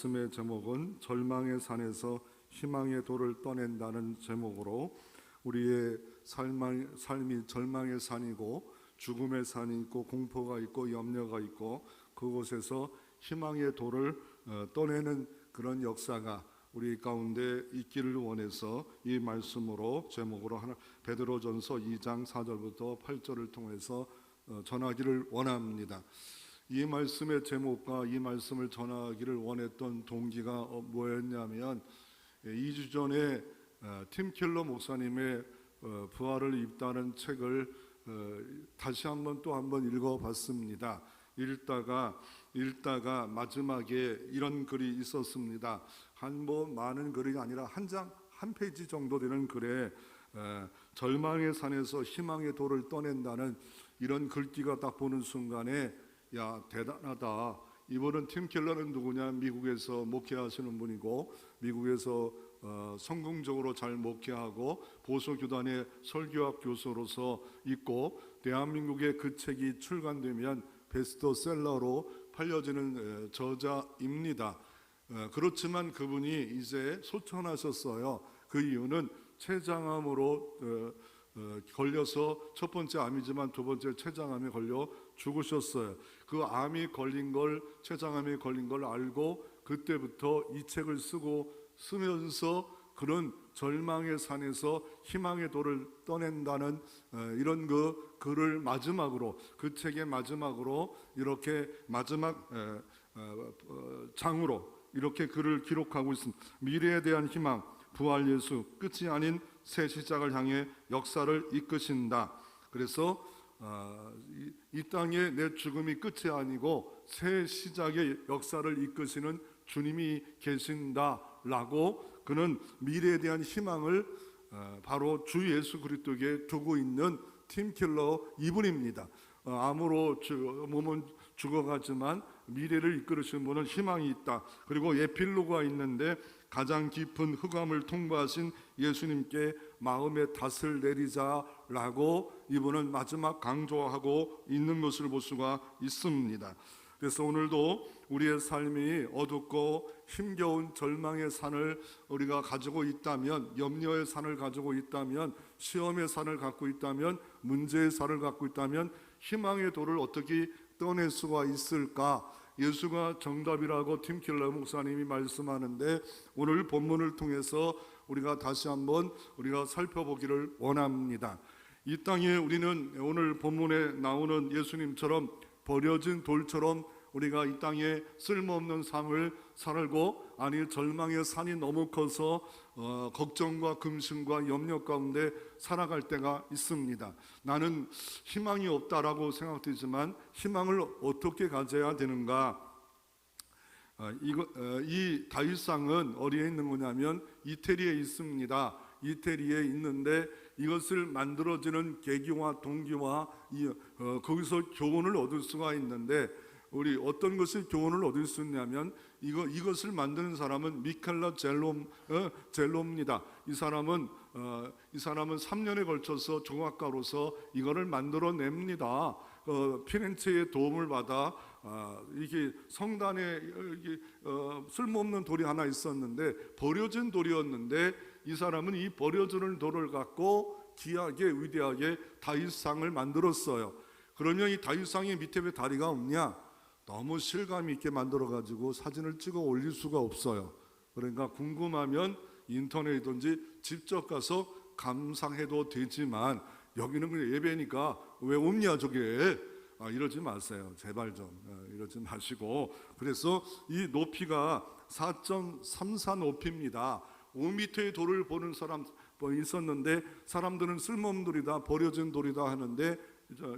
말씀의 제목은 절망의 산에서 희망의 돌을 떠낸다는 제목으로 우리의 삶이 절망의 산이고 죽음의 산이 있고 공포가 있고 염려가 있고 그곳에서 희망의 돌을 떠내는 그런 역사가 우리 가운데 있기를 원해서 이 말씀으로 제목으로 베드로전서 2장 4절부터 8절을 통해서 전하기를 원합니다. 이 말씀의 제목과 이 말씀을 전하기를 원했던 동기가 뭐였냐면 2주 전에 팀 켈러 목사님의 부활을 입다는 책을 다시 또 한번 읽어봤습니다. 읽다가 마지막에 이런 글이 있었습니다. 많은 글이 아니라 한 페이지 정도 되는 글에 절망의 산에서 희망의 돌을 떠낸다는 이런 글귀가 딱 보는 순간에 야, 대단하다. 이분은 팀 켈러는 누구냐? 미국에서 목회하시는 분이고 미국에서 성공적으로 잘 목회하고 보수교단의 설교학 교수로서 있고 대한민국에 그 책이 출간되면 베스트셀러로 팔려지는 저자입니다. 그렇지만 그분이 이제 소천하셨어요. 그 이유는 췌장암으로 걸려서 첫 번째 암이지만 두 번째 췌장암에 걸려 죽으셨어요. 그 암이 걸린 걸, 췌장암에 걸린 걸 알고 그때부터 이 책을 쓰면서 그런 절망의 산에서 희망의 돌을 떠낸다는 이런 그 글을 마지막으로, 그 책의 마지막으로 이렇게 마지막 장으로 이렇게 글을 기록하고 있습니다. 미래에 대한 희망, 부활 예수, 끝이 아닌 새 시작을 향해 역사를 이끄신다. 그래서 이 땅에 내 죽음이 끝이 아니고 새 시작의 역사를 이끄시는 주님이 계신다라고 그는 미래에 대한 희망을 바로 주 예수 그리스도에게 두고 있는 팀 켈러 이분입니다. 암으로 몸은 죽어가지만 미래를 이끌으시는 분은 희망이 있다. 그리고 에필로그가 있는데 가장 깊은 흑암을 통과하신 예수님께 마음의 닷을 내리자라고 이분은 마지막 강조하고 있는 것을 볼 수가 있습니다. 그래서 오늘도 우리의 삶이 어둡고 힘겨운 절망의 산을 우리가 가지고 있다면, 염려의 산을 가지고 있다면, 시험의 산을 갖고 있다면, 문제의 산을 갖고 있다면 희망의 돌을 어떻게 떠낼 수가 있을까? 예수가 정답이라고 팀 켈러 목사님이 말씀하는데 오늘 본문을 통해서 우리가 다시 한번 우리가 살펴보기를 원합니다. 이 땅에 우리는 오늘 본문에 나오는 예수님처럼 버려진 돌처럼 우리가 이 땅에 쓸모없는 삶을 살고 절망의 산이 너무 커서 걱정과 근심과 염려 가운데 살아갈 때가 있습니다. 나는 희망이 없다라고 생각되지만 희망을 어떻게 가져야 되는가? 이 다윗상은 어디에 있는 거냐면 이태리에 있습니다. 이태리에 있는데 이것을 만들어지는 계기와 동기와 거기서 교훈을 얻을 수가 있는데 우리 어떤 것을 교훈을 얻을 수 있냐면 이것을 만드는 사람은 미켈라 젤로입니다. 이 사람은 3년에 걸쳐서 조각가로서 이거를 만들어냅니다. 피렌체의 도움을 받아 이게 성단에 쓸모없는 돌이 하나 있었는데 버려진 돌이었는데 이 사람은 이 버려지는 돌을 갖고 귀하게 위대하게 다윗상을 만들었어요. 그러면 이 다윗상의 밑에 왜 다리가 없냐? 너무 실감 있게 만들어가지고 사진을 찍어 올릴 수가 없어요. 그러니까 궁금하면 인터넷이든지 직접 가서 감상해도 되지만 여기는 그냥 예배니까 왜 없냐 저게? 이러지 마세요. 제발 좀 이러지 마시고. 그래서 이 높이가 4.34 높이입니다. 5m의 돌을 보는 사람 있었는데 사람들은 쓸모없는 돌이다, 버려진 돌이다 하는데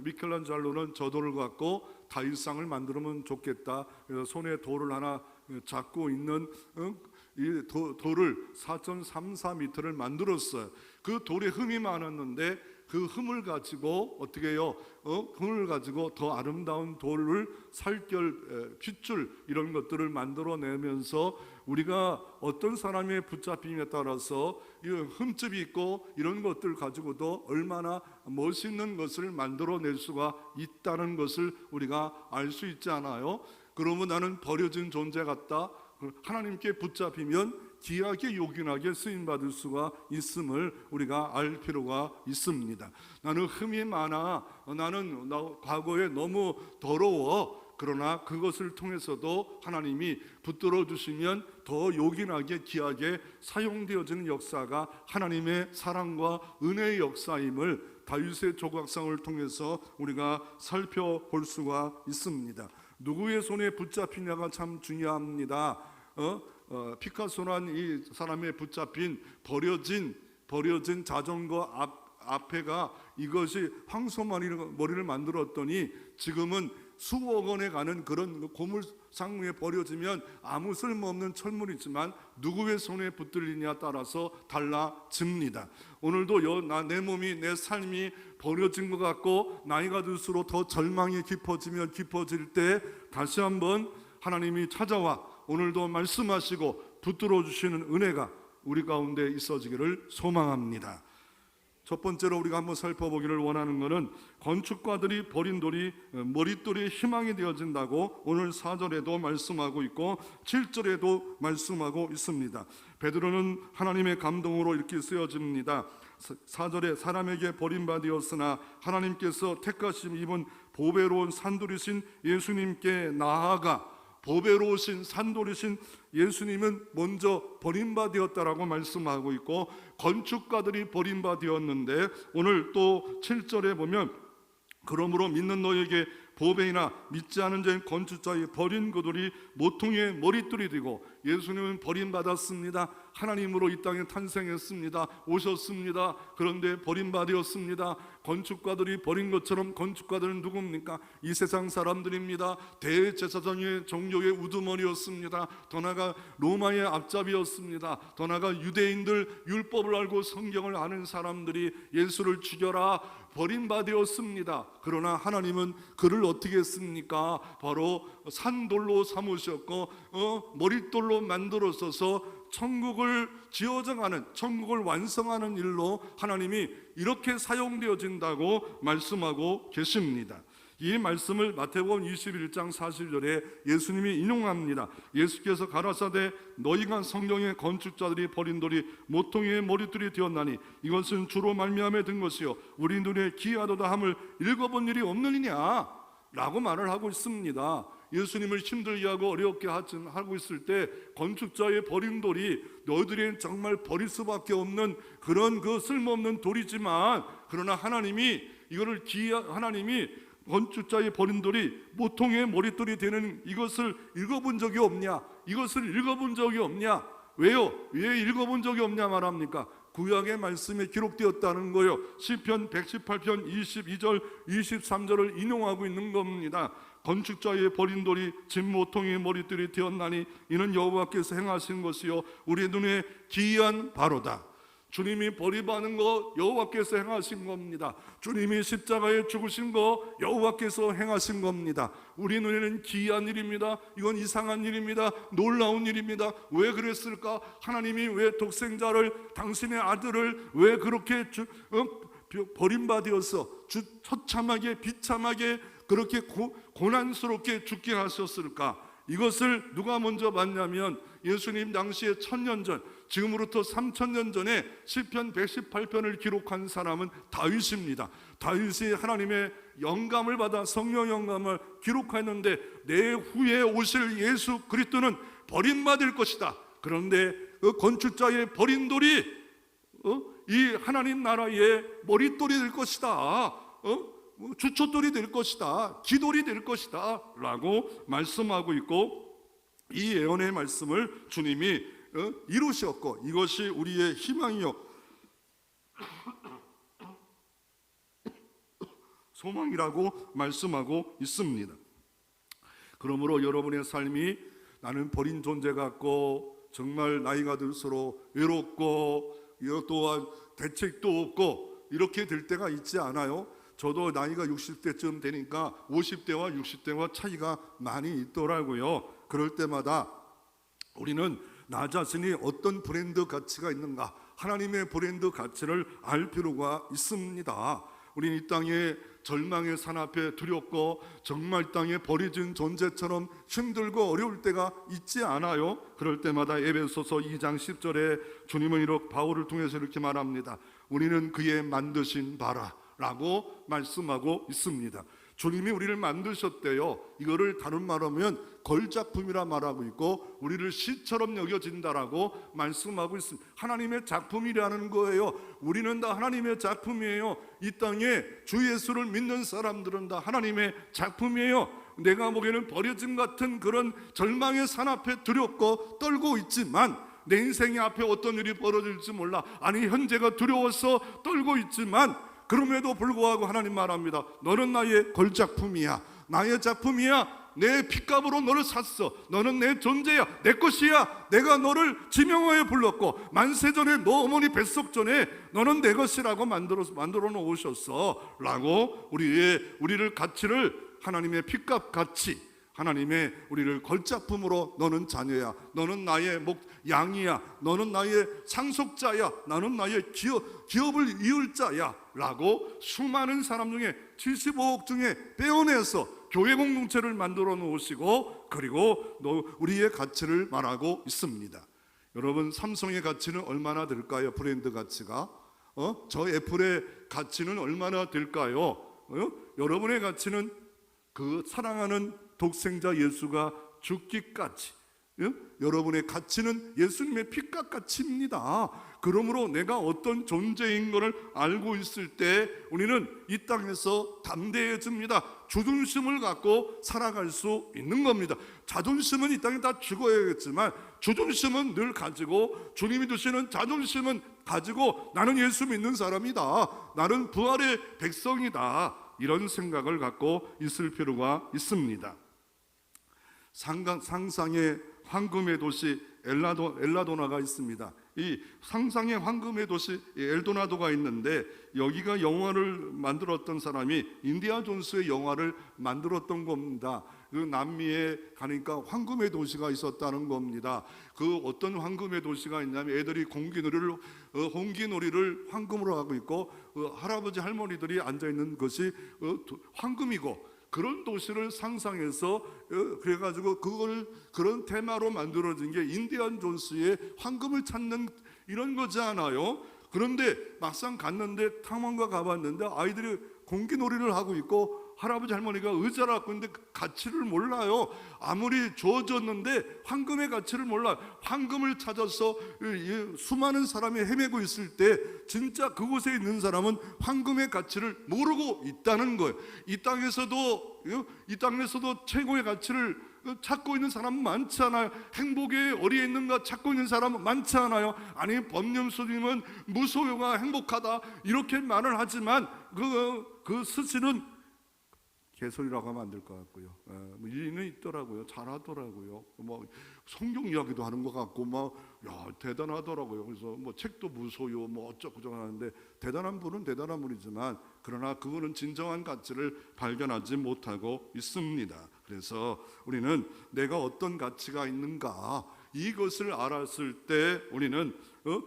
미켈란젤로는 저 돌을 갖고 다윗상을 만들면 좋겠다. 그래서 손에 돌을 하나 잡고 있는 이 돌을 4.34m를 만들었어요. 그 돌에 흠이 많았는데 그 흠을 가지고 어떻게 해요? 흠을 가지고 더 아름다운 돌을 살결, 핏줄 이런 것들을 만들어내면서 우리가 어떤 사람의 붙잡힘에 따라서 이 흠집이 있고 이런 것들 가지고도 얼마나 멋있는 것을 만들어낼 수가 있다는 것을 우리가 알 수 있지 않아요? 그러면 나는 버려진 존재 같다, 하나님께 붙잡히면 귀하게 요긴하게 쓰임받을 수가 있음을 우리가 알 필요가 있습니다. 나는 흠이 많아, 나는 과거에 너무 더러워. 그러나 그것을 통해서도 하나님이 붙들어 주시면 더 요긴하게 귀하게 사용되어지는 역사가 하나님의 사랑과 은혜의 역사임을 다윗의 조각상을 통해서 우리가 살펴볼 수가 있습니다. 누구의 손에 붙잡히냐가 참 중요합니다. 피카소란 이 사람의 붙잡힌 버려진 자전거 앞에가 이것이 황소머리를 만들었더니 지금은 수억 원에 가는 그런 고물 상무에 버려지면 아무 쓸모없는 철물이지만 누구의 손에 붙들리냐에 따라서 달라집니다. 오늘도 내 몸이, 내 삶이 버려진 것 같고 나이가 들수록 더 절망이 깊어지면 깊어질 때 다시 한번 하나님이 찾아와 오늘도 말씀하시고 붙들어 주시는 은혜가 우리 가운데 있어지기를 소망합니다. 첫 번째로 우리가 한번 살펴보기를 원하는 것은 건축가들이 버린 돌이 머릿돌이 희망이 되어진다고 오늘 4절에도 말씀하고 있고 7절에도 말씀하고 있습니다. 베드로는 하나님의 감동으로 이렇게 쓰여집니다. 4절에 사람에게 버림받았으나 하나님께서 택하심 입은 보배로운 산돌이신 예수님께 나아가, 보배로우신 산돌이신 예수님은 먼저 버림받았다라고 말씀하고 있고 건축가들이 버림받았는데 오늘 또 7절에 보면 그러므로 믿는 너에게 보배이나 믿지 않은 자인 건축자의 버린 그들이 모퉁이의 머릿돌이 되고, 예수님은 버림받았습니다. 하나님으로 이 땅에 탄생했습니다. 오셨습니다. 그런데 버림받았습니다. 건축가들이 버린 것처럼 건축가들은 누굽니까? 이 세상 사람들입니다. 대제사장의 종교의 우두머리였습니다. 더 나아가 로마의 앞잡이였습니다. 더 나아가 유대인들 율법을 알고 성경을 아는 사람들이 예수를 죽여라 버림받았습니다. 그러나 하나님은 그를 어떻게 했습니까? 바로 산돌로 삼으셨고 머릿돌로 만들어서서 천국을 지어져가는, 천국을 완성하는 일로 하나님이 이렇게 사용되어진다고 말씀하고 계십니다. 이 말씀을 마태복음 21장 40절에 예수님이 인용합니다. 예수께서 가라사대 너희가 성경의 건축자들이 버린 돌이 모퉁이의 머릿돌이 되었나니 이것은 주로 말미암아 든 것이요 우리 눈에 기이하도다 함을 읽어본 일이 없느니냐 라고 말을 하고 있습니다. 예수님을 힘들게 하고 어렵게 하고 있을 때 건축자의 버린 돌이 너희들이 정말 버릴 수밖에 없는 그런 그 쓸모없는 돌이지만, 그러나 하나님이 이거를 하나님이 건축자의 버린 돌이 모퉁이의 머릿돌이 되는 이것을 읽어본 적이 없냐? 이것을 읽어본 적이 없냐? 왜요? 왜 읽어본 적이 없냐 말합니까? 구약의 말씀에 기록되었다는 거예요. 시편 118편 22절 23절을 인용하고 있는 겁니다. 건축자의 버린 돌이 집 모퉁이의 머릿돌이 되었나니 이는 여호와께서 행하신 것이요 우리 눈에 기이한 바로다. 주님이 버림받는 거 여호와께서 행하신 겁니다. 주님이 십자가에 죽으신 거 여호와께서 행하신 겁니다. 우리 눈에는 기이한 일입니다. 이건 이상한 일입니다. 놀라운 일입니다. 왜 그랬을까? 하나님이 왜 독생자를, 당신의 아들을 왜 그렇게 버림받아서 처참하게 비참하게 그렇게 고난스럽게 죽게 하셨을까? 이것을 누가 먼저 봤냐면 예수님 당시에 1000년 전, 지금으로부터 3000년 전에 시편 118편을 기록한 사람은 다윗입니다. 다윗이 하나님의 영감을 받아 성령 영감을 기록했는데 내 후에 오실 예수 그리스도는 버림받을 것이다. 그런데 그 건축자의 버린 돌이 이 하나님 나라의 머릿돌이 될 것이다. 주춧돌이 될 것이다. 기돌이 될 것이다 라고 말씀하고 있고, 이 예언의 말씀을 주님이 이루셨고 이것이 우리의 희망이요 소망이라고 말씀하고 있습니다. 그러므로 여러분의 삶이 나는 버린 존재 같고 정말 나이가 들수록 외롭고 이것 또한 대책도 없고 이렇게 될 때가 있지 않아요? 저도 나이가 60대쯤 되니까 50대와 60대와 차이가 많이 있더라고요. 그럴 때마다 우리는 나 자신이 어떤 브랜드 가치가 있는가, 하나님의 브랜드 가치를 알 필요가 있습니다. 우리는 이 땅에 절망의 산 앞에 두렵고 정말 땅에 버려진 존재처럼 힘들고 어려울 때가 있지 않아요? 그럴 때마다 에베소서 2장 10절에 주님은 이렇게 바울을 통해서 이렇게 말합니다. 우리는 그의 만드신 바라라고 말씀하고 있습니다. 주님이 우리를 만드셨대요. 이거를 다른 말로 하면 걸작품이라 말하고 있고 우리를 시처럼 여겨진다라고 말씀하고 있습니다. 하나님의 작품이라는 거예요. 우리는 다 하나님의 작품이에요. 이 땅에 주 예수를 믿는 사람들은 다 하나님의 작품이에요. 내가 보기에는 버려짐 같은 그런 절망의 산 앞에 두렵고 떨고 있지만, 내 인생의 앞에 어떤 일이 벌어질지 몰라, 아니 현재가 두려워서 떨고 있지만, 그럼에도 불구하고 하나님 말합니다. 너는 나의 걸작품이야, 나의 작품이야. 내 핏값으로 너를 샀어. 너는 내 존재야, 내 것이야. 내가 너를 지명하여 불렀고 만세전에 너 어머니 뱃속 전에 너는 내 것이라고 만들어 놓으셨어 라고 우리를 가치를, 하나님의 핏값 가치, 하나님의 우리를 걸작품으로, 너는 자녀야, 너는 나의 양이야, 너는 나의 상속자야, 나는 나의 기업을 이을 자야 라고 수많은 사람 중에 75억 중에 빼어내서 교회 공동체를 만들어 놓으시고, 그리고 우리의 가치를 말하고 있습니다. 여러분, 삼성의 가치는 얼마나 될까요? 브랜드 가치가 저 애플의 가치는 얼마나 될까요? 여러분의 가치는 그 사랑하는 독생자 예수가 죽기까지, 여러분의 가치는 예수님의 피값 가치입니다. 그러므로 내가 어떤 존재인 것을 알고 있을 때 우리는 이 땅에서 담대해집니다. 주둔심을 갖고 살아갈 수 있는 겁니다. 자존심은 이 땅에 다 죽어야겠지만 주둔심은 늘 가지고, 주님이 주시는 자존심은 가지고, 나는 예수 믿는 사람이다, 나는 부활의 백성이다, 이런 생각을 갖고 있을 필요가 있습니다. 상상의 황금의 도시 엘라도나가 있습니다. 이 상상의 황금의 도시 엘도나도가 있는데, 여기가 영화를 만들었던 사람이 인디아나 존스의 영화를 만들었던 겁니다. 그 남미에 가니까 황금의 도시가 있었다는 겁니다. 그 어떤 황금의 도시가 있냐면, 애들이 홍기놀이를 황금으로 하고 있고, 할아버지 할머니들이 앉아 있는 것이 황금이고, 그런 도시를 상상해서 그래가지고 그런 테마로 만들어진 게 인디아나 존스의 황금을 찾는 이런 거지 않아요? 그런데 막상 갔는데, 탐험가 가봤는데 아이들이 공기놀이를 하고 있고 할아버지 할머니가 의자를 갖고 있는데 그 가치를 몰라요. 아무리 주어졌는데 황금의 가치를 몰라요. 황금을 찾아서 수많은 사람이 헤매고 있을 때 진짜 그곳에 있는 사람은 황금의 가치를 모르고 있다는 거예요. 이 땅에서도 최고의 가치를 찾고 있는 사람은 많지 않아요. 행복의 어디에 있는가 찾고 있는 사람은 많지 않아요. 아니, 법륜스님은 무소유가 행복하다 이렇게 말을 하지만 그 스시는 개소리라고 하면 안 될 것 같고요. 일리는 있더라고요. 잘하더라고요. 성경 이야기도 하는 것 같고 대단하더라고요. 그래서 책도 무소유 어쩌고 저쩌고 하는데, 대단한 분은 대단한 분이지만 그러나 그분은 진정한 가치를 발견하지 못하고 있습니다. 그래서 우리는 내가 어떤 가치가 있는가, 이것을 알았을 때 우리는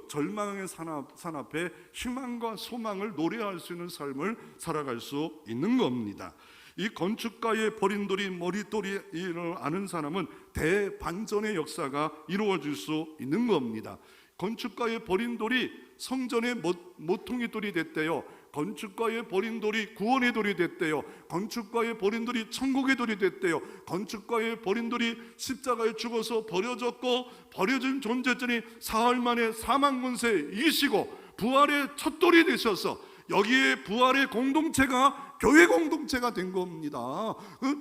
절망의 산 앞에 희망과 소망을 노래할 수 있는 삶을 살아갈 수 있는 겁니다. 이 건축가의 버린 돌이 머릿돌이를 아는 사람은 대반전의 역사가 이루어질 수 있는 겁니다. 건축가의 버린 돌이 성전의 모퉁이 돌이 됐대요. 건축가의 버린 돌이 구원의 돌이 됐대요. 건축가의 버린 돌이 천국의 돌이 됐대요. 건축가의 버린 돌이 십자가에 죽어서 버려졌고, 버려진 존재들이 사흘 만에 사망 권세 이기시고 부활의 첫 돌이 되셔서 여기에 부활의 공동체가 교회 공동체가 된 겁니다.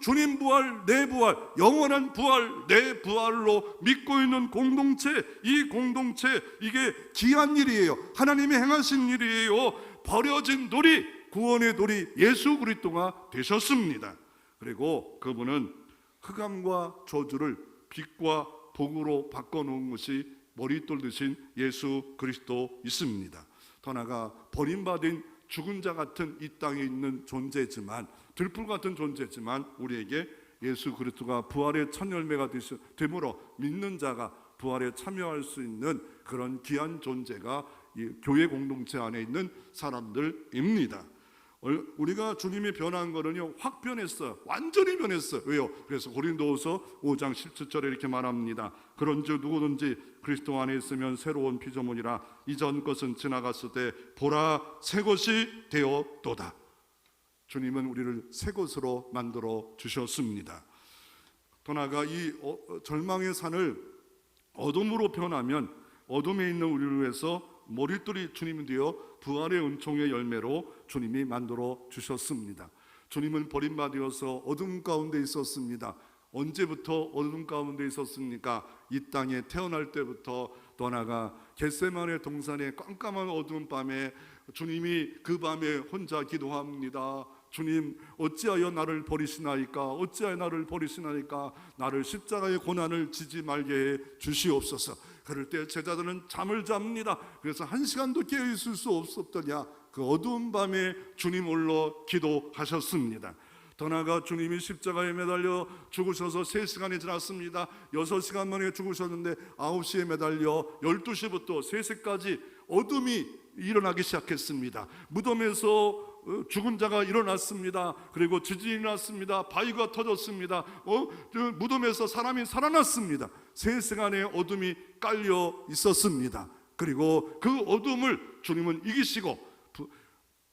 주님 부활, 내 부활, 영원한 부활, 내 부활로 믿고 있는 공동체, 이 공동체, 이게 귀한 일이에요. 하나님이 행하신 일이에요. 버려진 돌이, 구원의 돌이 예수 그리스도가 되셨습니다. 그리고 그분은 흑암과 저주를 빛과 복으로 바꿔놓은 것이 머릿돌 되신 예수 그리스도 있습니다. 더 나아가 버림받은 죽은 자 같은 이 땅에 있는 존재지만, 들풀 같은 존재지만, 우리에게 예수 그리스도가 부활의 첫 열매가 되므로 믿는 자가 부활에 참여할 수 있는 그런 귀한 존재가 이 교회 공동체 안에 있는 사람들입니다. 우리가 주님이 변한 거는요, 확 변했어요. 완전히 변했어요. 왜요? 그래서 고린도후서 5장 17절에 이렇게 말합니다. 그런즉 누구든지 그리스도 안에 있으면 새로운 피조물이라 이전 것은 지나갔을 때 보라 새 것이 되었도다. 주님은 우리를 새 것으로 만들어 주셨습니다. 더 나아가 이 절망의 산을 어둠으로 변하면 어둠에 있는 우리를 위해서 머릿돌이 주님이 되어 부활의 은총의 열매로 주님이 만들어 주셨습니다. 주님은 버림받아서 어둠 가운데 있었습니다. 언제부터 어둠 가운데 있었습니까? 이 땅에 태어날 때부터. 떠나가 겟세마네 동산의 깜깜한 어두운 밤에 주님이 그 밤에 혼자 기도합니다. 주님, 어찌하여 나를 버리시나이까? 어찌하여 나를 버리시나이까? 나를 십자가의 고난을 지지 말게 해 주시옵소서. 그럴 때 제자들은 잠을 잡니다. 그래서 한 시간도 깨어 있을 수 없었더냐, 그 어두운 밤에 주님 홀로 기도하셨습니다. 더 나아가 주님이 십자가에 매달려 죽으셔서 3시간이 지났습니다. 6시간 만에 죽으셨는데 9시에 매달려 12시부터 3시까지 어둠이 일어나기 시작했습니다. 무덤에서 죽은 자가 일어났습니다. 그리고 지진이 났습니다. 바위가 터졌습니다. 무덤에서 사람이 살아났습니다. 3시간의 어둠이 깔려 있었습니다. 그리고 그 어둠을 주님은 이기시고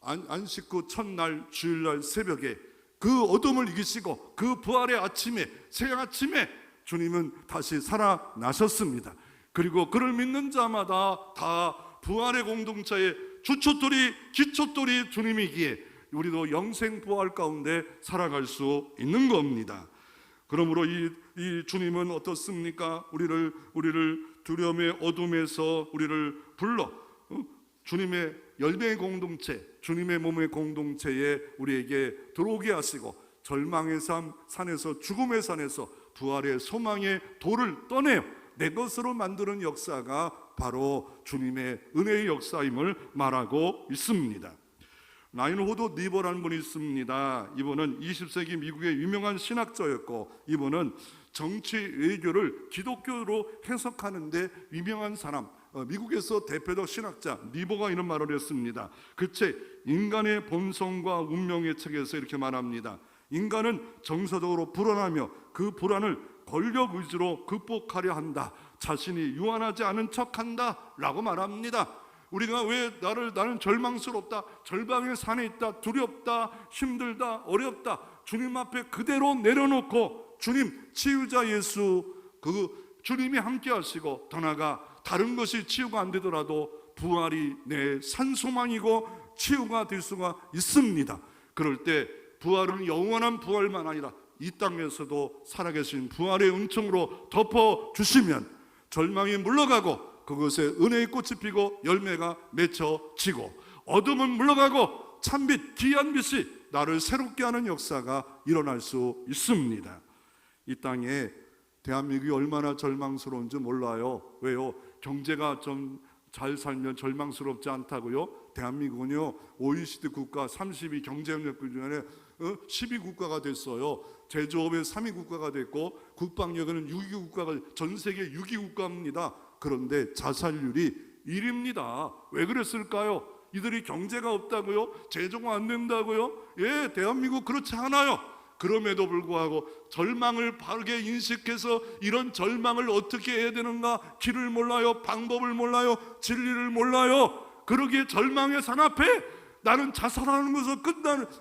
안식 후 첫날 주일날 새벽에 그 어둠을 이기시고 그 부활의 아침에, 새 아침에 주님은 다시 살아나셨습니다. 그리고 그를 믿는 자마다 다 부활의 공동체의 주춧돌이, 기초돌이 주님이기에 우리도 영생 부활 가운데 살아갈 수 있는 겁니다. 그러므로 이 주님은 어떻습니까? 우리를 두려움의 어둠에서 우리를 불러 주님의 열매의 공동체, 주님의 몸의 공동체에 우리에게 들어오게 하시고 절망의 산에서, 죽음의 산에서 부활의 소망의 돌을 떠내어 내 것으로 만드는 역사가 바로 주님의 은혜의 역사임을 말하고 있습니다. 라인호드 니버라는 분이 있습니다. 이분은 20세기 미국의 유명한 신학자였고, 이분은 정치 외교를 기독교로 해석하는 데 유명한 사람, 미국에서 대표적 신학자 니버가 이런 말을 했습니다. 그 책 인간의 본성과 운명의 책에서 이렇게 말합니다. 인간은 정서적으로 불안하며 그 불안을 권력 의지로 극복하려 한다. 자신이 유한하지 않은 척한다 라고 말합니다. 우리가 왜 나는 절망스럽다, 절망의 산에 있다, 두렵다, 힘들다, 어렵다, 주님 앞에 그대로 내려놓고 주님, 치유자 예수, 그 주님이 함께 하시고 더 나아가 다른 것이 치유가 안 되더라도 부활이 내 산소망이고 치유가 될 수가 있습니다. 그럴 때 부활은 영원한 부활만 아니라 이 땅에서도 살아계신 부활의 은총으로 덮어주시면 절망이 물러가고 그것에 은혜의 꽃이 피고 열매가 맺혀지고 어둠은 물러가고 찬빛, 귀한 빛이 나를 새롭게 하는 역사가 일어날 수 있습니다. 이 땅에 대한민국이 얼마나 절망스러운지 몰라요. 왜요? 경제가 좀 잘 살면 절망스럽지 않다고요? 대한민국은요 OECD 국가 32 경제협력국 중에 12국가가 됐어요. 제조업의 3위 국가가 됐고 국방력에는 6위 국가가, 전 세계 6위 국가입니다. 그런데 자살률이 1위입니다. 왜 그랬을까요? 이들이 경제가 없다고요? 제조가 안 된다고요? 예, 대한민국 그렇지 않아요. 그럼에도 불구하고 절망을 바르게 인식해서 이런 절망을 어떻게 해야 되는가, 길을 몰라요, 방법을 몰라요, 진리를 몰라요. 그러기에 절망의 산 앞에 나는 자살하는 것을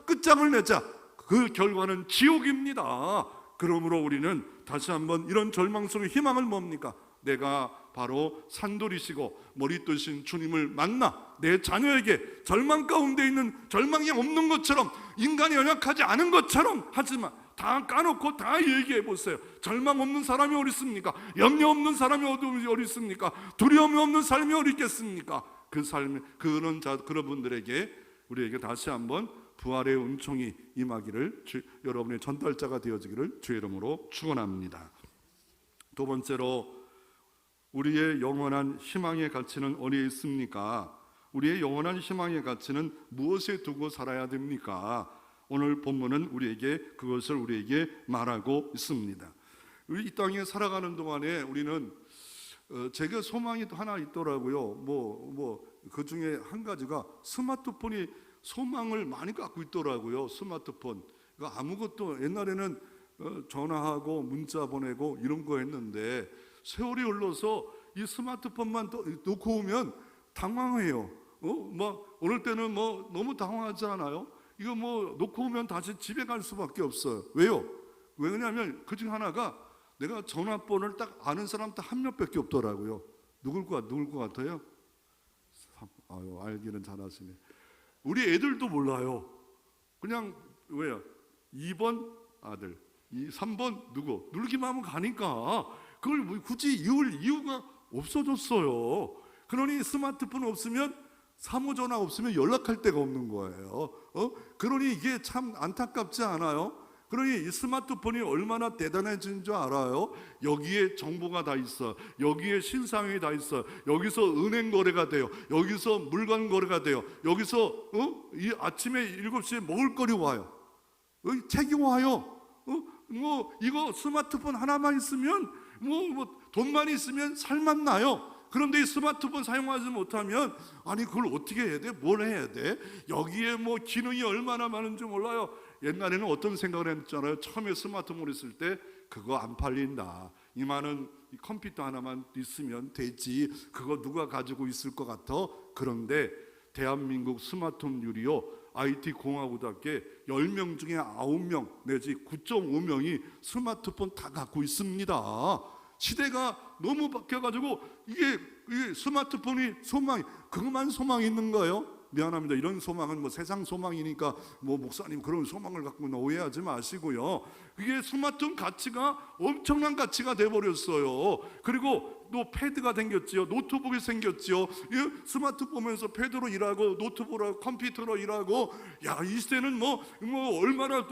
끝장을 내자. 그 결과는 지옥입니다. 그러므로 우리는 다시 한번 이런 절망 속의 희망을 뭡니까? 내가 바로 산돌이시고 머리떠신 주님을 만나 내 자녀에게 절망 가운데 있는, 절망이 없는 것처럼, 인간이 연약하지 않은 것처럼, 하지만 다 까놓고 다 얘기해 보세요. 절망 없는 사람이 어디 있습니까? 염려 없는 사람이 어디 있습니까? 두려움이 없는 삶이 어디 있겠습니까? 그 삶, 그런 분들에게 우리에게 다시 한번 부활의 은총이 임하기를, 여러분의 전달자가 되어지기를 주의 이름으로 축원합니다. 두 번째로, 우리의 영원한 희망의 가치는 어디에 있습니까? 우리의 영원한 희망의 가치는 무엇에 두고 살아야 됩니까? 오늘 본문은 그것을 우리에게 말하고 있습니다. 우리 이 땅에 살아가는 동안에 우리는 제게 소망이 하나 있더라고요. 그 중에 한 가지가 스마트폰이 소망을 많이 갖고 있더라고요. 스마트폰. 그러니까 아무것도 옛날에는 전화하고 문자 보내고 이런 거 했는데 세월이 흘러서 이 스마트폰만 놓고 오면 당황해요. 막 어느 때는 뭐 너무 당황하지 않아요? 이거 뭐 놓고 오면 다시 집에 갈 수밖에 없어요. 왜요? 왜냐하면 그 중 하나가 내가 전화번호를 딱 아는 사람 딱 한 명밖에 없더라고요. 누굴 것 같아요? 아유, 알기는 잘하시네. 우리 애들도 몰라요. 그냥 왜요? 2번 아들, 3번 누구 누르기만 하면 가니까 그걸 뭐 굳이 이을 이유가 없어졌어요. 그러니 스마트폰 없으면 사무전화 없으면 연락할 데가 없는 거예요. 그러니 이게 참 안타깝지 않아요? 그러니 이 스마트폰이 얼마나 대단해진 줄 알아요? 여기에 정보가 다 있어. 여기에 신상이 다 있어. 여기서 은행 거래가 돼요. 여기서 물건 거래가 돼요. 여기서 이 아침에 7시에 먹을거리 와요. 책이 와요. 뭐 이거 스마트폰 하나만 있으면 뭐 돈만 있으면 살만 나요. 그런데 이 스마트폰 사용하지 못하면 아니 그걸 어떻게 해야 돼? 뭘 해야 돼? 여기에 뭐 기능이 얼마나 많은지 몰라요. 옛날에는 어떤 생각을 했잖아요. 처음에 스마트폰 있을 때 그거 안 팔린다. 이만한 컴퓨터 하나만 있으면 되지. 그거 누가 가지고 있을 것 같아? 그런데 대한민국 스마트폰율이요, IT 공화국답게 10명 중에 9명 내지 9.5명이 스마트폰 다 갖고 있습니다. 시대가 너무 바뀌어가지고 이게 스마트폰이 소망이, 그것만 소망이 있는 거예요? 미안합니다. 이런 소망은 뭐 세상 소망이니까 뭐 목사님 그런 소망을 갖고 오해하지 마시고요. 이게 스마트폰 가치가 엄청난 가치가 돼버렸어요. 그리고 또 패드가 생겼지요. 노트북이 생겼지요. 스마트폰 보면서 패드로 일하고 노트북으로 컴퓨터로 일하고, 야, 이 시대는 뭐 얼마나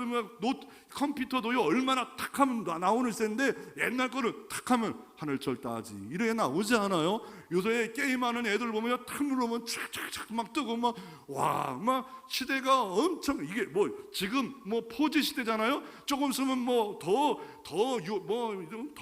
컴퓨터도요 얼마나 탁 하면 나오는 시대인데 옛날 거는 탁 하면 하늘철 따지 이렇게 나오지 않아요? 요새 게임하는 애들 보면 탁 누르면 착착착 막 뜨고 막 시대가 엄청, 이게 뭐 지금 뭐 4G 시대잖아요. 조금 있으면 뭐 더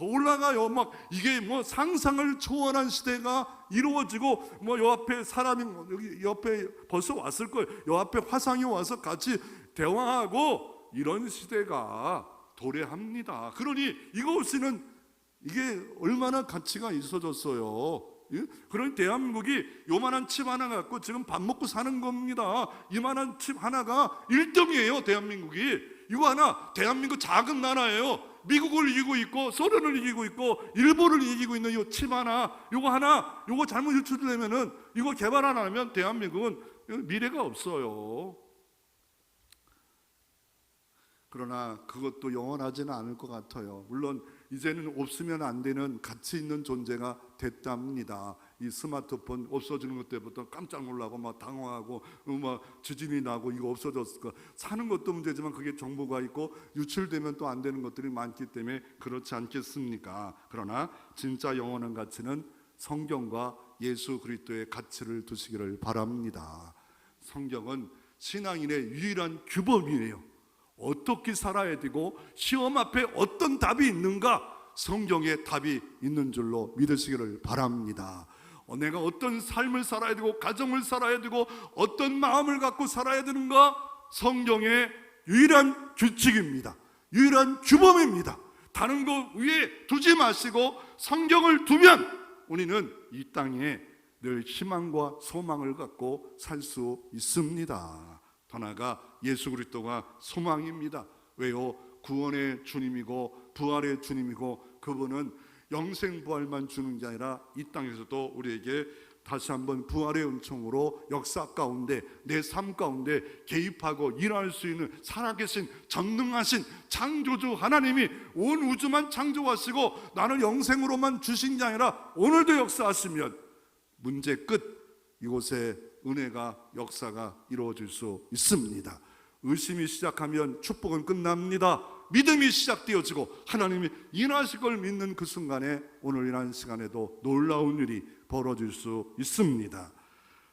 올라가요. 막 이게 뭐 상상을 초월한 시대가 이루어지고, 뭐 요 앞에 사람이 여기 옆에 벌써 왔을 거예요. 요 앞에 화상이 와서 같이 대화하고 이런 시대가 도래합니다. 그러니 이거 없이는 이게 얼마나 가치가 있어졌어요. 그러니 대한민국이 요만한 칩 하나 갖고 지금 밥 먹고 사는 겁니다. 이만한 칩 하나가 1등이에요 대한민국이. 이거 하나, 대한민국 작은 나라예요. 미국을 이기고 있고 소련을 이기고 있고 일본을 이기고 있는 이 칩 하나, 요거 잘못 유출되면은, 이거 개발 안 하면 대한민국은 미래가 없어요. 그러나 그것도 영원하지는 않을 것 같아요. 물론 이제는 없으면 안 되는 가치 있는 존재가 됐답니다. 이 스마트폰 없어지는 것 때부터 깜짝 놀라고 막 당황하고 막 지진이 나고 이거 없어졌을까. 사는 것도 문제지만 그게 정보가 있고 유출되면 또 안 되는 것들이 많기 때문에 그렇지 않겠습니까? 그러나 진짜 영원한 가치는 성경과 예수 그리스도의 가치를 두시기를 바랍니다. 성경은 신앙인의 유일한 규범이에요. 어떻게 살아야 되고 시험 앞에 어떤 답이 있는가, 성경에 답이 있는 줄로 믿으시기를 바랍니다. 내가 어떤 삶을 살아야 되고 가정을 살아야 되고 어떤 마음을 갖고 살아야 되는가, 성경의 유일한 규칙입니다. 유일한 규범입니다. 다른 거 위에 두지 마시고 성경을 두면 우리는 이 땅에 늘 희망과 소망을 갖고 살 수 있습니다. 더 나아가 예수 그리스도가 소망입니다. 왜요? 구원의 주님이고 부활의 주님이고, 그분은 영생 부활만 주는 게 아니라 이 땅에서도 우리에게 다시 한번 부활의 은총으로 역사 가운데, 내 삶 가운데 개입하고 일할 수 있는 살아계신 전능하신 창조주 하나님이 온 우주만 창조하시고 나는 영생으로만 주신 게 아니라 오늘도 역사하시면 문제 끝. 이곳에 은혜가, 역사가 이루어질 수 있습니다. 의심이 시작하면 축복은 끝납니다. 믿음이 시작되어지고 하나님이 인하실 걸 믿는 그 순간에 오늘이라는 시간에도 놀라운 일이 벌어질 수 있습니다.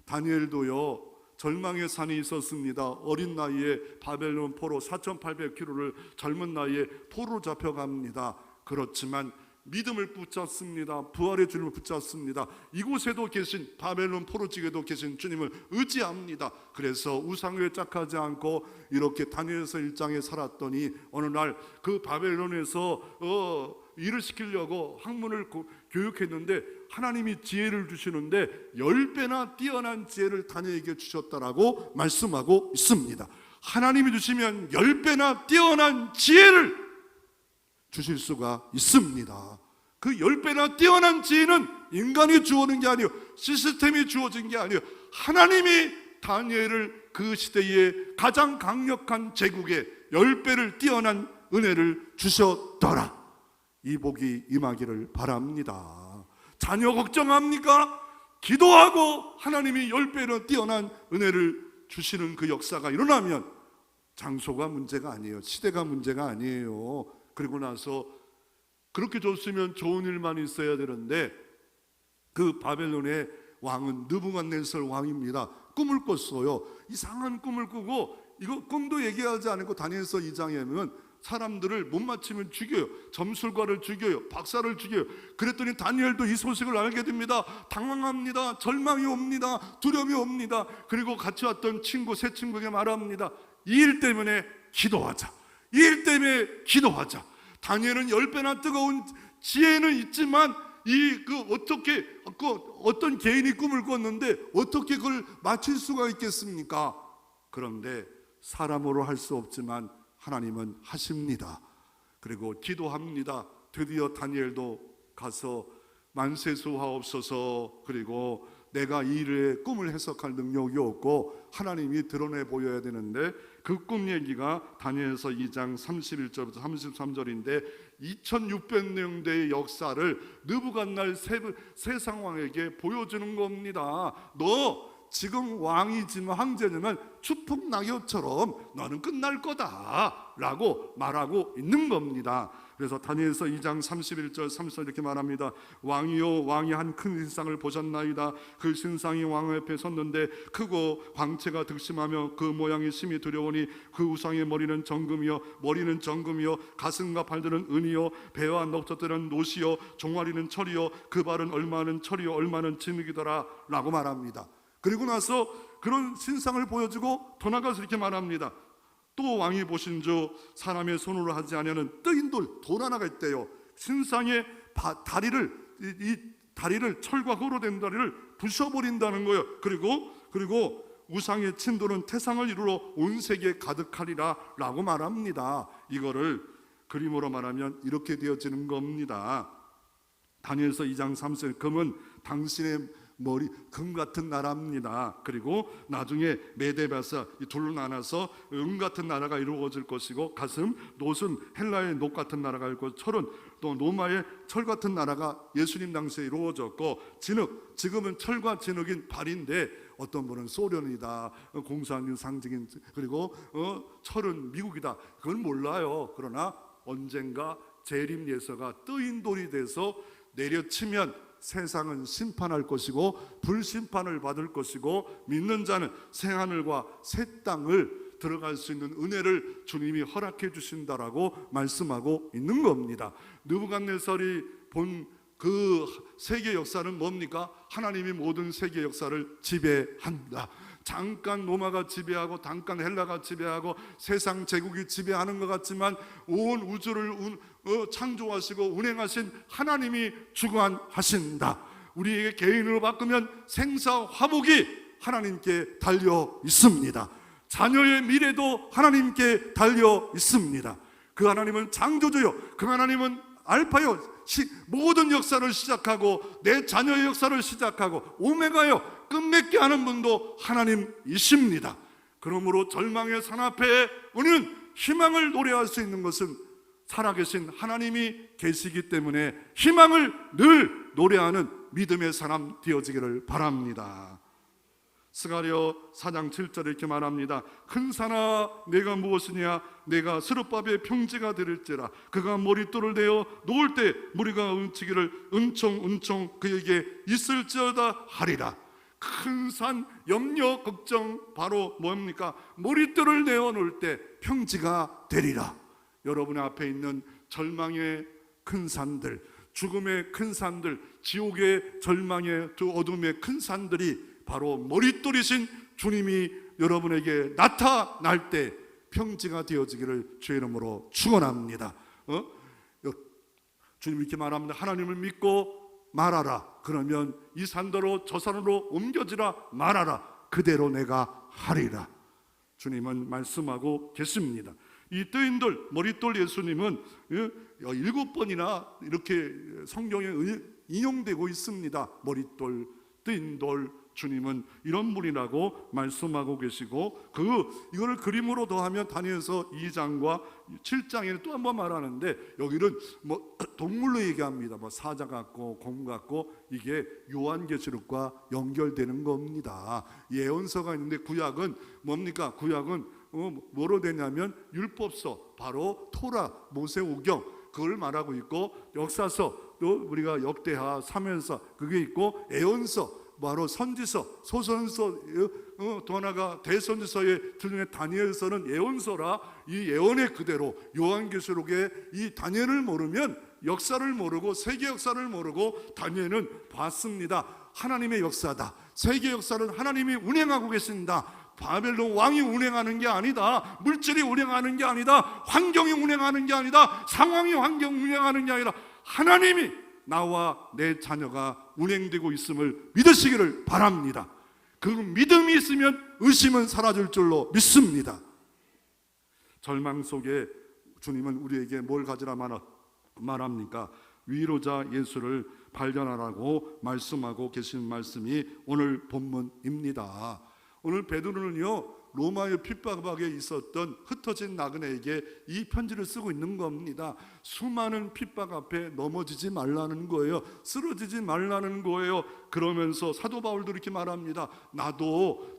다니엘도요, 절망의 산이 있었습니다. 어린 나이에 바벨론 포로 4,800km를 젊은 나이에 포로 잡혀갑니다. 그렇지만 믿음을 붙잡습니다. 부활의 주님을 붙잡습니다. 이곳에도 계신 바벨론 포로직에도 계신 주님을 의지합니다. 그래서 우상에 짝하지 않고 이렇게 다니엘서 1장에 살았더니 어느 날 그 바벨론에서 일을 시키려고 학문을 교육했는데 하나님이 지혜를 주시는데 10배나 뛰어난 지혜를 다니엘에게 주셨다라고 말씀하고 있습니다. 하나님이 주시면 10배나 뛰어난 지혜를 주실 수가 있습니다. 그 10배나 뛰어난 지혜는 인간이 주어진 게 아니에요. 시스템이 주어진 게 아니에요. 하나님이 다니엘을 그 시대의 가장 강력한 제국에 10배를 뛰어난 은혜를 주셨더라. 이 복이 임하기를 바랍니다. 자녀 걱정합니까? 기도하고 하나님이 10배로 뛰어난 은혜를 주시는 그 역사가 일어나면 장소가 문제가 아니에요. 시대가 문제가 아니에요. 그리고 나서 그렇게 줬으면 좋은 일만 있어야 되는데 그 바벨론의 왕은 느부갓네살 왕입니다. 꿈을 꿨어요. 이상한 꿈을 꾸고 이거 꿈도 얘기하지 않고 다니엘서 2장에 보면 사람들을 못 맞히면 죽여요. 점술가를 죽여요. 박사를 죽여요. 그랬더니 다니엘도 이 소식을 알게 됩니다. 당황합니다. 절망이 옵니다. 두려움이 옵니다. 그리고 같이 왔던 친구, 새 친구에게 말합니다. 이 일 때문에 기도하자. 이 일 때문에 기도하자. 다니엘은 10배나 뜨거운 지혜는 있지만 어떤 개인이 꿈을 꿨는데 어떻게 그걸 맞힐 수가 있겠습니까? 그런데 사람으로 할 수 없지만 하나님은 하십니다. 그리고 기도합니다. 드디어 다니엘도 가서 만세수하옵소서. 그리고 내가 이 일의 꿈을 해석할 능력이 없고 하나님이 드러내 보여야 되는데 그 꿈 얘기가 다니엘서 2장 31절부터 33절인데 2600년대의 역사를 느부갓네살 세상왕에게 보여주는 겁니다. 너 지금 왕이지만 황제지만 추풍 낙엽처럼 너는 끝날 거다 라고 말하고 있는 겁니다. 그래서 다니엘서 2장 31절 30절 이렇게 말합니다. 왕이요 왕이 한 큰 신상을 보셨나이다. 그 신상이 왕 옆에 섰는데 크고 광채가 득심하며 그 모양이 심히 두려우니 그 우상의 머리는 정금이요 가슴과 발들은 은이요 배와 녹젖들은 노시요 종아리는 철이요 그 발은 얼마는 철이요 얼마는 진흙이더라 라고 말합니다. 그리고 나서 그런 신상을 보여주고 더 나가서 이렇게 말합니다. 또 왕이 보신즉 사람의 손으로 하지 아니하는 뜨인 돌 하나가 있대요. 신상의 다리를 철과 흙으로 된 다리를 부셔버린다는 거예요. 그리고 우상의 친돌은 태상을 이루러 온 세계에 가득하리라 라고 말합니다. 이거를 그림으로 말하면 이렇게 되어지는 겁니다. 다니엘서 2장 3절 금은 당신의 머리 금 같은 나라입니다. 그리고 나중에 메데바사 이 둘로 나눠서 은 같은 나라가 이루어질 것이고 노은 헬라의 녹 같은 나라가 있고 철은 또 로마의 철 같은 나라가 예수님 당시에 이루어졌고 진흙 지금은 철과 진흙인 발인데 어떤 분은 소련이다 공산주의 상징인 그리고 철은 미국이다 그건 몰라요. 그러나 언젠가 재림 예서가 뜨인 돌이 돼서 내려치면 세상은 심판할 것이고 불심판을 받을 것이고 믿는 자는 새하늘과 새 땅을 들어갈 수 있는 은혜를 주님이 허락해 주신다라고 말씀하고 있는 겁니다. 느부갓네살이 본 그 세계 역사는 뭡니까? 하나님이 모든 세계 역사를 지배한다. 잠깐 로마가 지배하고 잠깐 헬라가 지배하고 세상 제국이 지배하는 것 같지만 온 우주를 창조하시고 운행하신 하나님이 주관하신다. 우리에게 개인으로 바꾸면 생사화복이 하나님께 달려 있습니다. 자녀의 미래도 하나님께 달려 있습니다. 그 하나님은 창조주요 그 하나님은 알파요 모든 역사를 시작하고 내 자녀의 역사를 시작하고 오메가요 끝맺게 하는 분도 하나님이십니다. 그러므로 절망의 산 앞에 우리는 희망을 노래할 수 있는 것은 살아계신 하나님이 계시기 때문에 희망을 늘 노래하는 믿음의 사람 되어지기를 바랍니다. 스가랴 4장 7절에 이렇게 말합니다. 큰 산아 내가 무엇이냐 내가 스룹밥의 평지가 되릴지라 그가 머릿돌을 내어 놓을 때 무리가 움치기를 은총 그에게 있을지어다 하리라. 큰 산 염려 걱정 바로 뭡니까? 머릿돌을 내어 놓을 때 평지가 되리라. 여러분 앞에 있는 절망의 큰 산들 죽음의 큰 산들, 지옥의 절망의 두 어둠의 큰 산들이 바로 머릿돌이신 주님이 여러분에게 나타날 때 평지가 되어지기를 주의 이름으로 축원합니다. 주님 이렇게 말합니다. 하나님을 믿고 말하라. 그러면 이 산더러 저 산으로 옮겨지라 말하라. 그대로 내가 하리라. 주님은 말씀하고 계십니다. 이 뜨인돌, 머릿돌 예수님은 7번이나 이렇게 성경에 인용되고 있습니다. 머릿돌, 뜨인돌, 주님은 이런 분이라고 말씀하고 계시고, 이거를 그림으로 더하면 다니엘서 2장과 7장에는 또 한 번 말하는데, 여기는 뭐 동물로 얘기합니다. 뭐 사자 같고 곰 같고, 이게 요한계시록과 연결되는 겁니다. 예언서가 있는데 구약은 뭡니까? 구약은 뭐로 되냐면 율법서, 바로 토라, 모세오경, 그걸 말하고 있고, 역사서, 또 우리가 역대하, 사무엘서 그게 있고, 예언서 바로 선지서, 소선서, 또 하나가 대선지서의 중에 다니엘서는 예언서라. 이 예언의 그대로 요한계시록의 이 다니엘을 모르면 역사를 모르고, 세계 역사를 모르고, 다니엘은 봤습니다. 하나님의 역사다. 세계 역사는 하나님이 운행하고 계신다. 바벨론 왕이 운행하는 게 아니다. 물질이 운행하는 게 아니다. 환경이 운행하는 게 아니다. 상황이 운행하는 게 아니라 하나님이 나와 내 자녀가 운행되고 있음을 믿으시기를 바랍니다. 그 믿음이 있으면 의심은 사라질 줄로 믿습니다. 절망 속에 주님은 우리에게 뭘 가지라 말합니까? 위로자 예수를 발견하라고 말씀하고 계신 말씀이 오늘 본문입니다. 오늘 베드로는요, 로마의 핍박에 있었던 흩어진 나그네에게 이 편지를 쓰고 있는 겁니다. 수많은 핍박 앞에 넘어지지 말라는 거예요. 쓰러지지 말라는 거예요. 그러면서 사도 바울도 이렇게 말합니다. 나도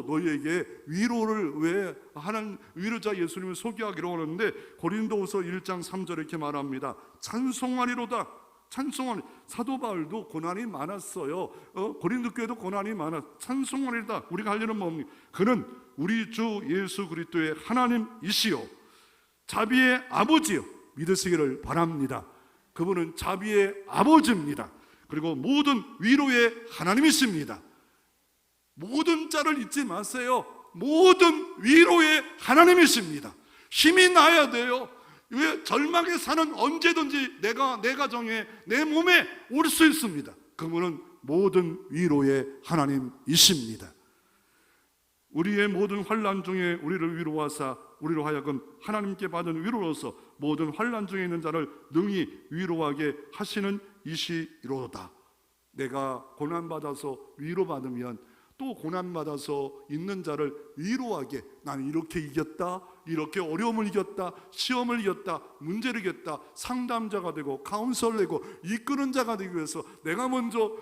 너희에게 위로를 왜 하는 위로자 예수님을 소개하기로 하는데, 고린도후서 1장 3절에 이렇게 말합니다. 찬송하리로다. 찬송하리. 사도 바울도 고난이 많았어요. 고린도 교회도 고난이 많아. 찬송하리다. 우리가 할 일은 뭡니까? 그는 우리 주 예수 그리스도의 하나님이시요 자비의 아버지요. 믿으시기를 바랍니다. 그분은 자비의 아버지입니다. 그리고 모든 위로의 하나님이십니다. 모든 자를 잊지 마세요. 모든 위로의 하나님이십니다. 힘이 나야 돼요. 왜? 절망의 산은 언제든지 내 가정에, 내 몸에 올 수 있습니다. 그분은 모든 위로의 하나님이십니다. 우리의 모든 환난 중에 우리를 위로하사 우리로 하여금 하나님께 받은 위로로서 모든 환난 중에 있는 자를 능히 위로하게 하시는 이시로다. 내가 고난받아서 위로받으면 또 고난받아서 있는 자를 위로하게, 나는 이렇게 이겼다, 이렇게 어려움을 이겼다, 시험을 이겼다, 문제를 이겼다, 상담자가 되고 카운셀러가 되고 이끄는 자가 되기 위해서 내가 먼저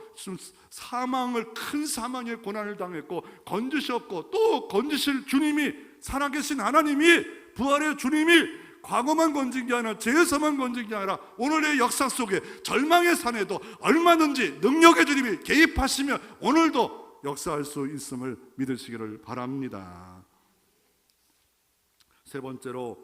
큰 사망의 고난을 당했고 건지셨고, 또 건지실 주님이, 살아계신 하나님이, 부활의 주님이 과거만 건진 게 아니라 죄에서만 건진 게 아니라 오늘의 역사 속에 절망의 산에도 얼마든지 능력의 주님이 개입하시며 오늘도 역사할 수 있음을 믿으시기를 바랍니다. 세 번째로,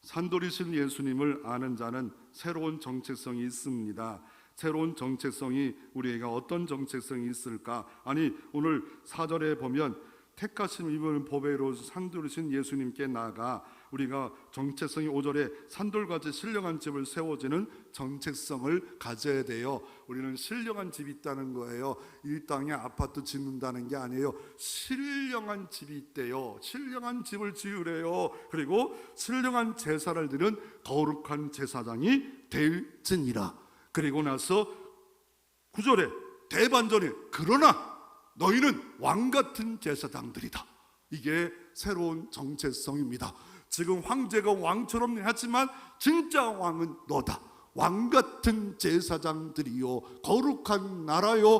산돌이신 예수님을 아는 자는 새로운 정체성이 있습니다. 새로운 정체성이 우리에게 어떤 정체성이 있을까? 아니, 오늘 4절에 보면 택하심 입은 보배로 산돌이신 예수님께 나아가 우리가 정체성이 5절에 산돌같이 신령한 집을 세워지는 정체성을 가져야 돼요. 우리는 신령한 집이 있다는 거예요. 이 땅에 아파트 짓는다는 게 아니에요. 신령한 집이 있대요. 신령한 집을 지으래요. 그리고 신령한 제사를 드리는 거룩한 제사장이 될지니라. 그리고 나서 9절에 대반전에 그러나 너희는 왕같은 제사장들이다. 이게 새로운 정체성입니다. 지금 황제가 왕처럼 하지만 진짜 왕은 너다. 왕같은 제사장들이요, 거룩한 나라요.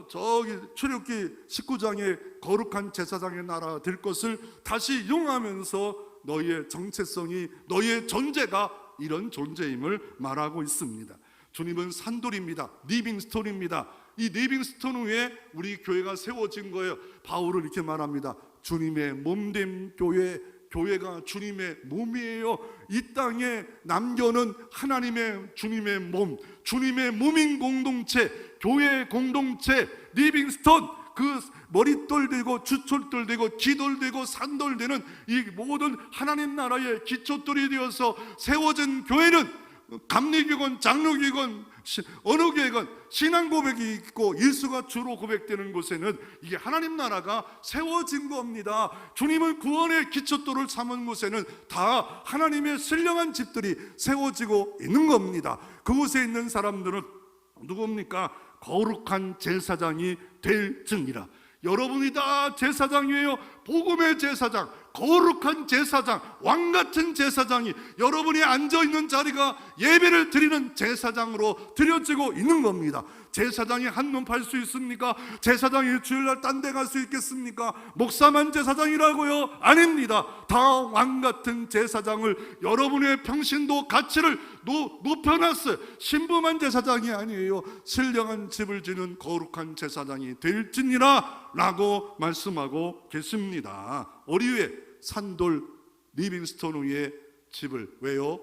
저기 출애굽기 19장에 거룩한 제사장의 나라 될 것을 다시 이용하면서 너희의 정체성이, 너희의 존재가 이런 존재임을 말하고 있습니다. 주님은 산돌입니다. 리빙스톤입니다. 이 리빙스톤 위에 우리 교회가 세워진 거예요. 바울은 이렇게 말합니다. 주님의 몸된 교회, 교회가 주님의 몸이에요. 이 땅에 남겨놓은 하나님의 주님의 몸, 주님의 몸인 공동체, 교회 공동체, 리빙스톤, 그 머릿돌 되고 주철돌 되고 기돌 되고 산돌 되는 이 모든 하나님 나라의 기초돌이 되어서 세워진 교회는 감리교건 장로교건 어느 교회건 신앙 고백이 있고 예수가 주로 고백되는 곳에는 이게 하나님 나라가 세워진 겁니다. 주님은 구원의 기초돌을 삼은 곳에는 다 하나님의 신령한 집들이 세워지고 있는 겁니다. 그곳에 있는 사람들은 누굽니까? 거룩한 제사장이 될지니라. 여러분이 다 제사장이에요. 복음의 제사장, 거룩한 제사장, 왕같은 제사장이 여러분이 앉아있는 자리가 예배를 드리는 제사장으로 드려지고 있는 겁니다. 제사장이 한눈 팔 수 있습니까? 제사장이 주일날 딴 데 갈 수 있겠습니까? 목사만 제사장이라고요? 아닙니다. 다 왕같은 제사장을 여러분의 평신도 가치를 높여놨어요. 신부만 제사장이 아니에요. 신령한 집을 지는 거룩한 제사장이 될지니라 라고 말씀하고 계십니다. 어리외 산돌 리빙스톤 위에 집을, 왜요?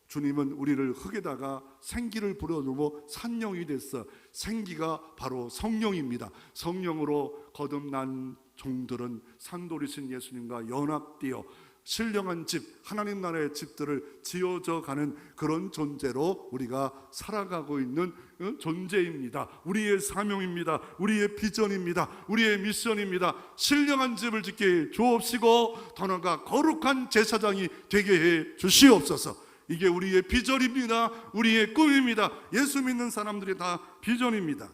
주님은 우리를 흙에다가 생기를 불어넣어 산령이 됐어. 생기가 바로 성령입니다. 성령으로 거듭난 종들은 산돌이신 예수님과 연합되어 신령한 집, 하나님 나라의 집들을 지어져 가는 그런 존재로 우리가 살아가고 있는 존재입니다. 우리의 사명입니다. 우리의 비전입니다. 우리의 미션입니다. 신령한 집을 짓게 주옵시고 더 나아가 거룩한 제사장이 되게 해 주시옵소서. 이게 우리의 비전입니다. 우리의 꿈입니다. 예수 믿는 사람들이 다 비전입니다.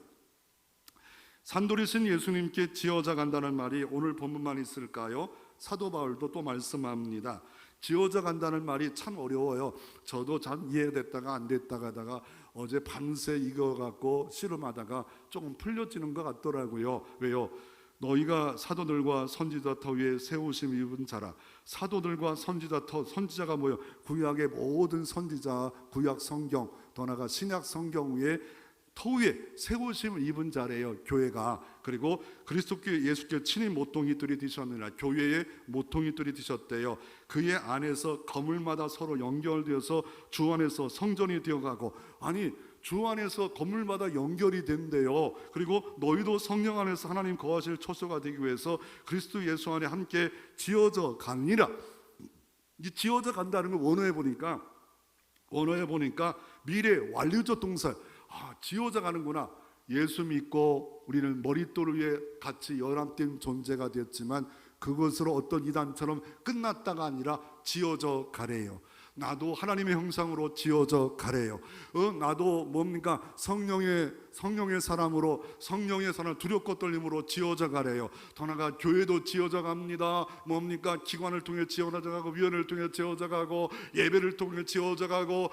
산돌이신 예수님께 지어져 간다는 말이 오늘 본문만 있을까요? 사도 바울도 또 말씀합니다. 지어져 간다는 말이 참 어려워요. 저도 잘 이해됐다가 안 됐다가 하다가 어제 밤새 익어갖고 씨름하다가 조금 풀려지는 것 같더라고요. 왜요? 너희가 사도들과 선지자 터 위에 세우심 입은 자라. 사도들과 선지자 터, 선지자가 뭐예요? 구약의 모든 선지자, 구약 성경, 더 나아가 신약 성경 위에 터 위에 세우심을 입은 자래요. 교회가. 그리고 그리스도께 예수께 친히 모퉁이들이 되셨느니라. 교회의 모퉁이들이 되셨대요. 그의 안에서 건물마다 서로 연결되어서 주 안에서 성전이 되어가고, 아니 주 안에서 건물마다 연결이 된대요. 그리고 너희도 성령 안에서 하나님 거하실 처소가 되기 위해서 그리스도 예수 안에 함께 지어져 가니라. 이 지어져 간다는 걸 원어해 보니까 미래 완료적 동사. 지어져 가는구나. 예수 믿고 우리는 머릿돌 위에 같이 연합된 존재가 되었지만 그것으로 어떤 이단처럼 끝났다가 아니라 지어져 가래요. 나도 하나님의 형상으로 지어져 가래요. 나도 뭡니까? 성령의 사람으로, 성령의 사람 두렵고 떨림으로 지어져 가래요. 더 나아가 교회도 지어져 갑니다. 뭡니까? 기관을 통해 지어져 가고, 위원회를 통해 지어져 가고, 예배를 통해 지어져 가고,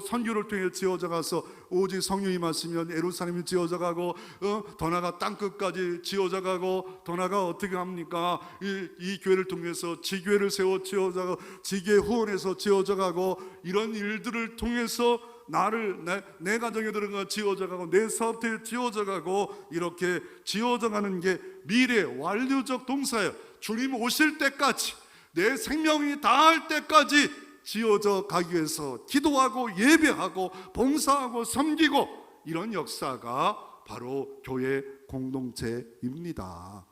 선교를 통해 지어져 가서 오직 성령이 임하시면 예루살렘이 지어져 가고, 더 나아가 땅끝까지 지어져 가고, 더 나아가 어떻게 합니까? 이 교회를 통해서 지교회를 세워 지어져 가고, 지교회 후원해서 지어져 가고, 이런 일들을 통해서 나를 내 가정에 들어가 지어져 가고, 내 사업체에 지어져 가고, 이렇게 지어져 가는 게 미래 완료적 동사예요. 주님 오실 때까지, 내 생명이 다할 때까지 지어져 가기 위해서 기도하고 예배하고 봉사하고 섬기고, 이런 역사가 바로 교회 공동체입니다.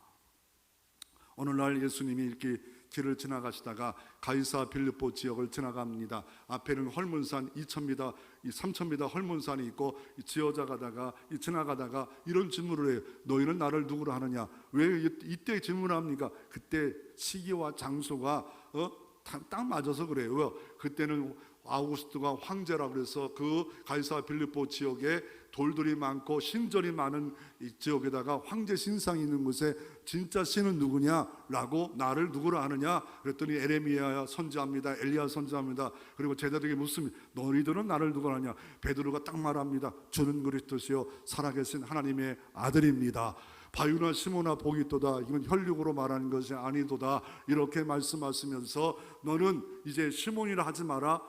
오늘날 예수님이 이렇게 길을 지나가시다가 가이사 빌립보 지역을 지나갑니다. 앞에는 헐문산 2000m, 3000m 헐문산이 있고, 지어져 가다가 지나가다가 이런 질문을 해요. 너희는 나를 누구로 하느냐? 왜 이때 질문합니까? 그때 시기와 장소가 딱 맞아서 그래요. 왜? 그때는 아우구스토가 황제라고 그래서 그 가이사 빌립보 지역에 돌들이 많고 신전이 많은 이 지역에다가 황제 신상이 있는 곳에 진짜 신은 누구냐라고 나를 누구로 아느냐 그랬더니 에레미야 선지자입니다. 엘리야 선지자입니다. 그리고 제자들에게 묻습니다. 너희들은 나를 누구로 아냐? 베드로가 딱 말합니다. 주는 그리스도시요 살아계신 하나님의 아들입니다. 바유나 시모나 복이 있도다. 이건 혈육으로 말하는 것이 아니도다. 이렇게 말씀하시면서 너는 이제 시몬이라 하지 마라.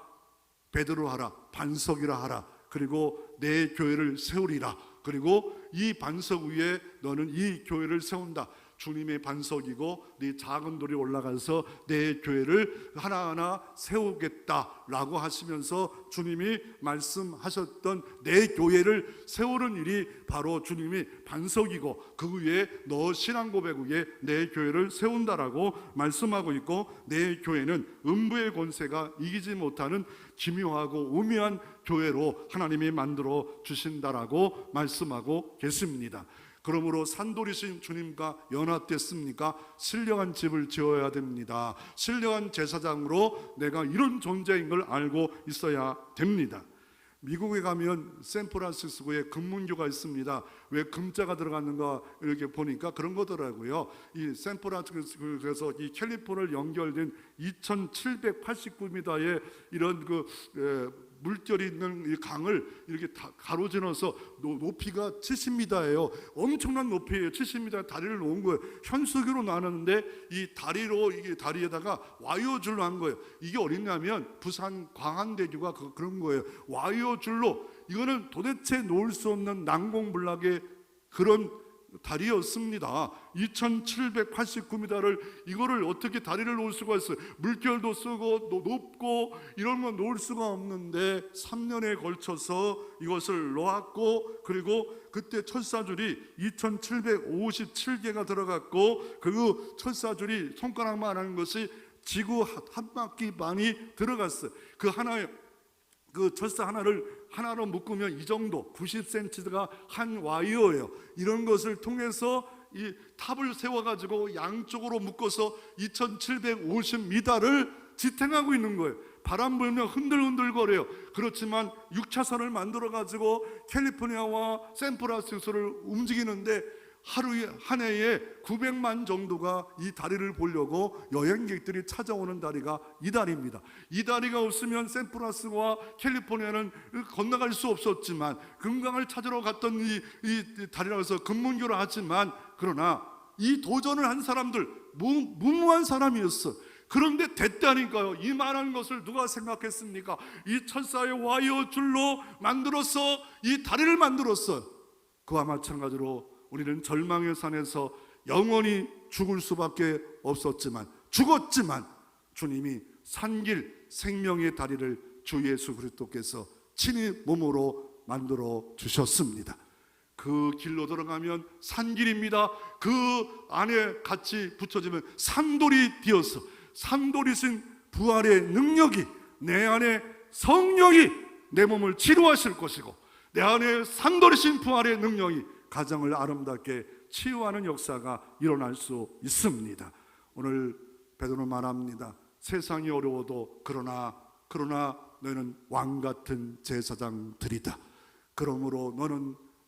베드로 하라. 반석이라 하라. 그리고 내 교회를 세우리라. 그리고 이 반석 위에 너는 이 교회를 세운다. 주님의 반석이고 네 작은 돌이 올라가서 내 교회를 하나하나 세우겠다라고 하시면서 주님이 말씀하셨던 내 교회를 세우는 일이 바로 주님이 반석이고 그 위에 너 신앙 고백 위에 내 교회를 세운다라고 말씀하고 있고, 내 교회는 음부의 권세가 이기지 못하는 기묘하고 우미한 교회로 하나님이 만들어 주신다라고 말씀하고 계십니다. 그러므로 산돌이신 주님과 연합됐습니까? 신령한 집을 지어야 됩니다. 신령한 제사장으로 내가 이런 존재인 걸 알고 있어야 됩니다. 미국에 가면 샌프란시스코에 금문교가 있습니다. 왜 금자가 들어갔는가 이렇게 보니까 그런 거더라고요. 이 샌프란시스코에서 이 캘리포니아를 연결된 2789m의 이런 물결이 있는 이 강을 이렇게 가로지나서 높이가 70m예요. 엄청난 높이에요. 70m 다리를 놓은 거예요. 현수교로 나눴는데 이 다리로, 이게 다리에다가 와이어줄로 한 거예요. 이게 어딨냐면 부산 광안대교가 그런 거예요. 와이어줄로, 이거는 도대체 놓을 수 없는 난공불락의 그런 다리였습니다. 2789m를 이거를 어떻게 다리를 놓을 수가 있어요? 물결도 쓰고 높고 이런 건 놓을 수가 없는데 3년에 걸쳐서 이것을 놓았고, 그리고 그때 철사줄이 2757개가 들어갔고, 그 철사줄이 손가락만 하는 것이 지구 한 바퀴 반이 들어갔어요. 그 하나의 그 철사 하나로 묶으면 이 정도 90cm가 한 와이어예요. 이런 것을 통해서 이 탑을 세워가지고 양쪽으로 묶어서 2750m를 지탱하고 있는 거예요. 바람 불면 흔들흔들거려요. 그렇지만 6차선을 만들어가지고 캘리포니아와 샌프란시스코를 움직이는데 하루에 한 해에 900만 정도가 이 다리를 보려고 여행객들이 찾아오는 다리가 이 다리입니다. 이 다리가 없으면 샌프란시스코와 캘리포니아는 건너갈 수 없었지만, 금강을 찾으러 갔던 이 다리라고 해서 금문교를 하지만, 그러나 이 도전을 한 사람들 무모한 사람이었어. 그런데 됐다니까요. 이 말하는 것을 누가 생각했습니까? 이 철사의 와이어 줄로 만들어서 이 다리를 만들었어요. 그와 마찬가지로 우리는 절망의 산에서 영원히 죽을 수밖에 없었지만, 죽었지만 주님이 산길 생명의 다리를 주 예수 그리스도께서 친히 몸으로 만들어 주셨습니다. 그 길로 들어가면 산길입니다. 그 안에 같이 붙여지면 산돌이 되어서, 산돌이신 부활의 능력이, 내 안에 성령이 내 몸을 치료하실 것이고, 내 안에 산돌이신 부활의 능력이 가정을 아름답게 치유하는 역사가 일어날 수 있습니다. 오늘 베드로 말합니다. 세상이 어려워도 그러나 너는 왕같은 제사장들이다. 그러므로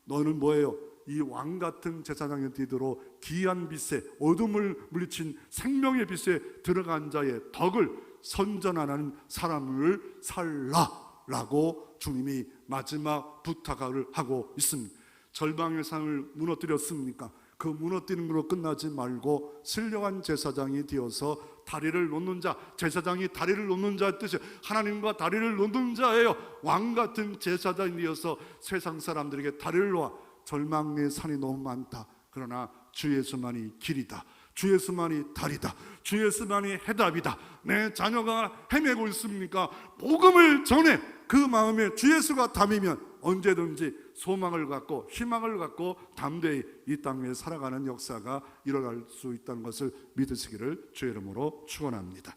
너는 뭐예요? 이 왕같은 제사장의 뒤로 귀한 빛에, 어둠을 물리친 생명의 빛에 들어간 자의 덕을 선전하는 사람을 살라라고 주님이 마지막 부탁을 하고 있습니다. 절망의 산을 무너뜨렸습니까? 그 무너뜨리는 걸로 끝나지 말고 신령한 제사장이 되어서 다리를 놓는 자, 제사장이 다리를 놓는 자의 뜻이 하나님과 다리를 놓는 자예요. 왕같은 제사장이 되어서 세상 사람들에게 다리를 놓아. 절망의 산이 너무 많다. 그러나 주 예수만이 길이다. 주 예수만이 다리다. 주 예수만이 해답이다. 내 자녀가 헤매고 있습니까? 복음을 전해. 그 마음에 주 예수가 담이면 언제든지 소망을 갖고 희망을 갖고 담대히 이 땅에 살아가는 역사가 일어날 수 있다는 것을 믿으시기를 주의 이름으로 축원합니다.